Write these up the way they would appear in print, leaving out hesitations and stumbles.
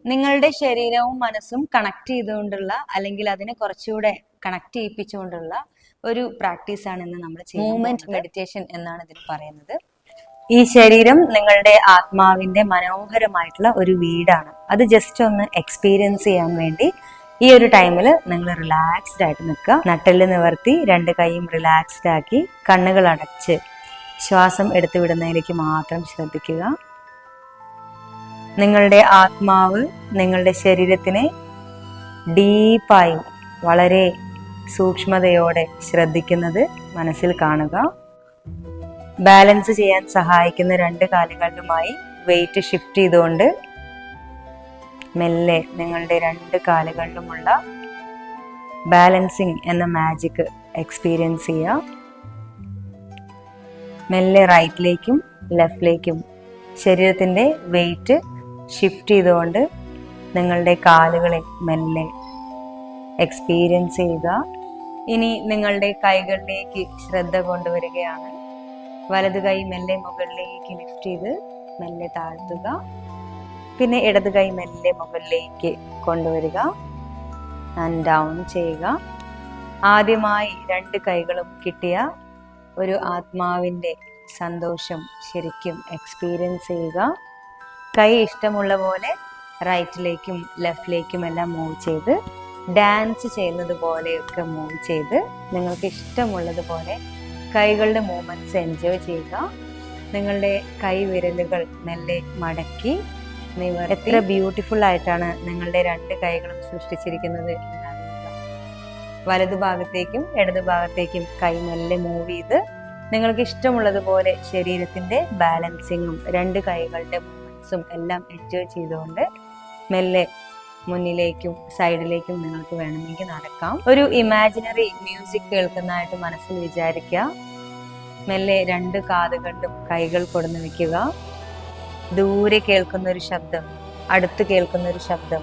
നിങ്ങളുടെ ശരീരവും മനസ്സും കണക്ട് ചെയ്തുകൊണ്ടുള്ള അല്ലെങ്കിൽ അതിനെ കുറച്ചുകൂടെ കണക്ട് ചെയ്യിപ്പിച്ചുകൊണ്ടുള്ള ഒരു പ്രാക്ടീസാണ് ഇന്ന് നമ്മൾ ചെയ്യുന്നത്. മൂവ്മെന്റ് മെഡിറ്റേഷൻ എന്നാണ് ഇതിന് പറയുന്നത്. ഈ ശരീരം നിങ്ങളുടെ ആത്മാവിന്റെ മനോഹരമായിട്ടുള്ള ഒരു വീടാണ്. അത് ജസ്റ്റ് ഒന്ന് എക്സ്പീരിയൻസ് ചെയ്യാൻ വേണ്ടി ഈ ഒരു ടൈമിൽ നിങ്ങൾ റിലാക്സ്ഡ് ആയിട്ട് നിൽക്കുക. നട്ടെല്ല് നിവർത്തി 2 കൈയും റിലാക്സ്ഡ് ആക്കി കണ്ണുകൾ അടച്ച് ശ്വാസം എടുത്തു വിടുന്നതിലേക്ക് മാത്രം ശ്രദ്ധിക്കുക. നിങ്ങളുടെ ആത്മാവ് നിങ്ങളുടെ ശരീരത്തിനെ ഡീപ്പായി വളരെ സൂക്ഷ്മതയോടെ ശ്രദ്ധിക്കുന്നത് മനസ്സിൽ കാണുക. ബാലൻസ് ചെയ്യാൻ സഹായിക്കുന്ന 2 കാലുകളിലുമായി വെയിറ്റ് ഷിഫ്റ്റ് ചെയ്തുകൊണ്ട് മെല്ലെ നിങ്ങളുടെ 2 കാലുകളിലുമുള്ള ബാലൻസിങ് എന്ന മാജിക് എക്സ്പീരിയൻസ് ചെയ്യുക. മെല്ലെ റൈറ്റിലേക്കും ലെഫ്റ്റിലേക്കും ശരീരത്തിൻ്റെ വെയിറ്റ് ഷിഫ്റ്റ് ചെയ്തുകൊണ്ട് നിങ്ങളുടെ കാലുകളെ മെല്ലെ എക്സ്പീരിയൻസ് ചെയ്യുക. ഇനി നിങ്ങളുടെ കൈകളിലേക്ക് ശ്രദ്ധ കൊണ്ടുവരികയാണ്. വലത് കൈ മെല്ലെ മുകളിലേക്ക് ലിഫ്റ്റ് ചെയ്ത് മെല്ലെ താഴ്ത്തുക. പിന്നെ ഇടത് കൈ മെല്ലെ മുകളിലേക്ക് കൊണ്ടുവരിക, ആൻഡ് ഡൗൺ ചെയ്യുക. ആദ്യമായി 2 കൈകളും കിട്ടിയ ഒരു ആത്മാവിൻ്റെ സന്തോഷം ശരിക്കും എക്സ്പീരിയൻസ് ചെയ്യുക. കൈ ഇഷ്ടമുള്ള പോലെ റൈറ്റിലേക്കും ലെഫ്റ്റിലേക്കും എല്ലാം മൂവ് ചെയ്ത് ഡാൻസ് ചെയ്യുന്നത് പോലെയൊക്കെ മൂവ് ചെയ്ത് നിങ്ങൾക്ക് ഇഷ്ടമുള്ളതുപോലെ കൈകളുടെ മൂവ്മെൻറ്റ്സ് എൻജോയ് ചെയ്യുക. നിങ്ങളുടെ കൈ വിരലുകൾ മെല്ലെ മടക്കി എത്ര ബ്യൂട്ടിഫുൾ ആയിട്ടാണ് നിങ്ങളുടെ 2 കൈകളും സൃഷ്ടിച്ചിരിക്കുന്നത് എന്നറിയുക. വലതു ഭാഗത്തേക്കും ഇടതു ഭാഗത്തേക്കും കൈ മെല്ലെ മൂവ് ചെയ്ത് നിങ്ങൾക്ക് ഇഷ്ടമുള്ളതുപോലെ ശരീരത്തിൻ്റെ ബാലൻസിങ്ങും 2 കൈകളുടെ മൂവ്മെൻറ്റ്സും എല്ലാം എൻജോയ് ചെയ്തുകൊണ്ട് മെല്ലെ മുന്നിലേക്കും സൈഡിലേക്കും നിങ്ങൾക്ക് വേണമെങ്കിൽ നടക്കാം. ഒരു ഇമാജിനറി മ്യൂസിക് കേൾക്കുന്നതായിട്ട് മനസ്സിൽ വിചാരിക്കുക. മെല്ലെ 2 കാതുകളിലും കൈകൾ കൊടുന്നു വെക്കുക. ദൂരെ കേൾക്കുന്ന ഒരു ശബ്ദം, അടുത്ത് കേൾക്കുന്ന ഒരു ശബ്ദം,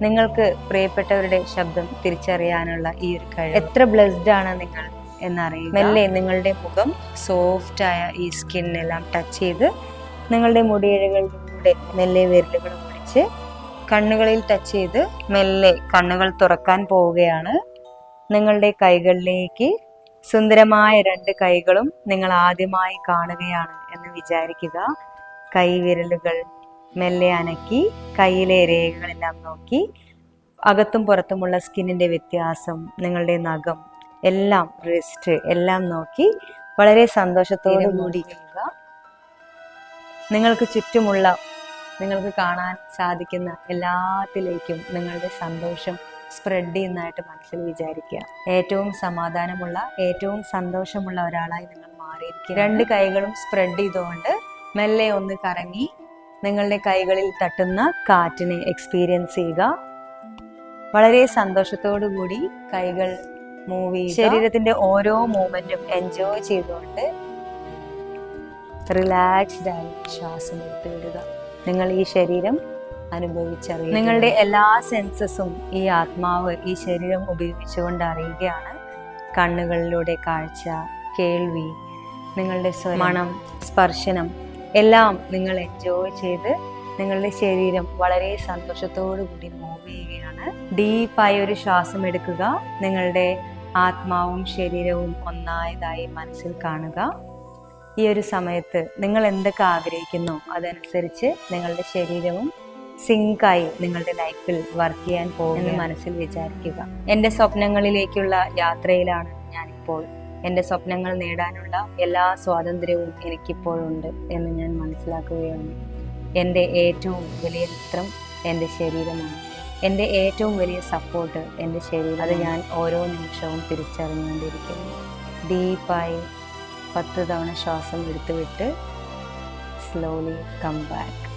നിങ്ങൾക്ക് പ്രിയപ്പെട്ടവരുടെ ശബ്ദം തിരിച്ചറിയാനുള്ള ഈ ഒരു കഴിവ്. എത്ര ബ്ലെസ്ഡ് ആണ് നിങ്ങൾ എന്നറിയുക. മെല്ലെ നിങ്ങളുടെ മുഖം സോഫ്റ്റായ ഈ സ്കിന്നെല്ലാം ടച്ച് ചെയ്ത് നിങ്ങളുടെ മുടിയിഴകളിലൂടെ മെല്ലെ വിരലുകൾ പിടിച്ച് കണ്ണുകളിൽ ടച്ച് ചെയ്ത് മെല്ലെ കണ്ണുകൾ തുറക്കാൻ പോവുകയാണ്. നിങ്ങളുടെ കൈകളിലേക്ക് സുന്ദരമായ 2 കൈകളും നിങ്ങൾ ആദ്യമായി കാണുകയാണ് എന്ന് വിചാരിക്കുക. കൈവിരലുകൾ മെല്ലെ അനക്കി കയ്യിലെ രേഖകളെല്ലാം നോക്കി അകത്തും പുറത്തുമുള്ള സ്കിന്നിന്റെ വ്യത്യാസം, നിങ്ങളുടെ നഖം എല്ലാം, റിസ്റ്റ് എല്ലാം നോക്കി വളരെ സന്തോഷത്തോടു കൂടി നിങ്ങൾക്ക് ചുറ്റുമുള്ള നിങ്ങൾക്ക് കാണാൻ സാധിക്കുന്ന എല്ലാത്തിലേക്കും നിങ്ങളുടെ സന്തോഷം സ്പ്രെഡ് ചെയ്യുന്നതായിട്ട് മനസ്സിൽ വിചാരിക്കുക. ഏറ്റവും സമാധാനമുള്ള, ഏറ്റവും സന്തോഷമുള്ള ഒരാളായി നിങ്ങൾ മാറിയിരിക്കുക. 2 കൈകളും സ്പ്രെഡ് ചെയ്തുകൊണ്ട് മെല്ലെ ഒന്ന് കറങ്ങി നിങ്ങളുടെ കൈകളിൽ തട്ടുന്ന കാറ്റിനെ എക്സ്പീരിയൻസ് ചെയ്യുക. വളരെ സന്തോഷത്തോടു കൂടി കൈകൾ മൂവ് ചെയ്യുക. ശരീരത്തിന്റെ ഓരോ മൂവ്മെന്റും എൻജോയ് ചെയ്തുകൊണ്ട് റിലാക്സ്ഡ് ആയി ശ്വാസം എടുത്തു വിടുക. നിങ്ങൾ ഈ ശരീരം അനുഭവിച്ചറിയുക. നിങ്ങളുടെ എല്ലാ സെൻസസും ഈ ആത്മാവ് ഈ ശരീരം ഉപയോഗിച്ചുകൊണ്ട് അറിയുകയാണ്. കണ്ണുകളിലൂടെ കാഴ്ച, കേൾവി, നിങ്ങളുടെ മണം, സ്പർശനം എല്ലാം നിങ്ങൾ എൻജോയ് ചെയ്ത് നിങ്ങളുടെ ശരീരം വളരെ സന്തോഷത്തോടു കൂടി മൂവ് ചെയ്യുകയാണ്. ഡീപ്പായി ഒരു ശ്വാസം എടുക്കുക. നിങ്ങളുടെ ആത്മാവും ശരീരവും ഒന്നായതായി മനസ്സിൽ കാണുക. ഈ ഒരു സമയത്ത് നിങ്ങൾ എന്തൊക്കെ ആഗ്രഹിക്കുന്നോ അതനുസരിച്ച് നിങ്ങളുടെ ശരീരവും സിങ്കായി നിങ്ങളുടെ ലൈഫിൽ വർക്ക് ചെയ്യാൻ പോകുമെന്ന് മനസ്സിൽ വിചാരിക്കുക. എൻ്റെ സ്വപ്നങ്ങളിലേക്കുള്ള യാത്രയിലാണ് ഞാനിപ്പോൾ. എൻ്റെ സ്വപ്നങ്ങൾ നേടാനുള്ള എല്ലാ സ്വാതന്ത്ര്യവും എനിക്കിപ്പോഴുണ്ട് എന്ന് ഞാൻ മനസ്സിലാക്കുകയാണ്. എൻ്റെ ഏറ്റവും വലിയ മിത്രം എൻ്റെ ശരീരമാണ്. എൻ്റെ ഏറ്റവും വലിയ സപ്പോർട്ട് എൻ്റെ ശരീരം. അത് ഞാൻ ഓരോ നിമിഷവും തിരിച്ചറിഞ്ഞുകൊണ്ടിരിക്കുന്നു. ഡീപ്പായി 10 തവണ ശ്വാസം എടുത്തു വിട്ട് സ്ലോലി കം ബാക്ക്.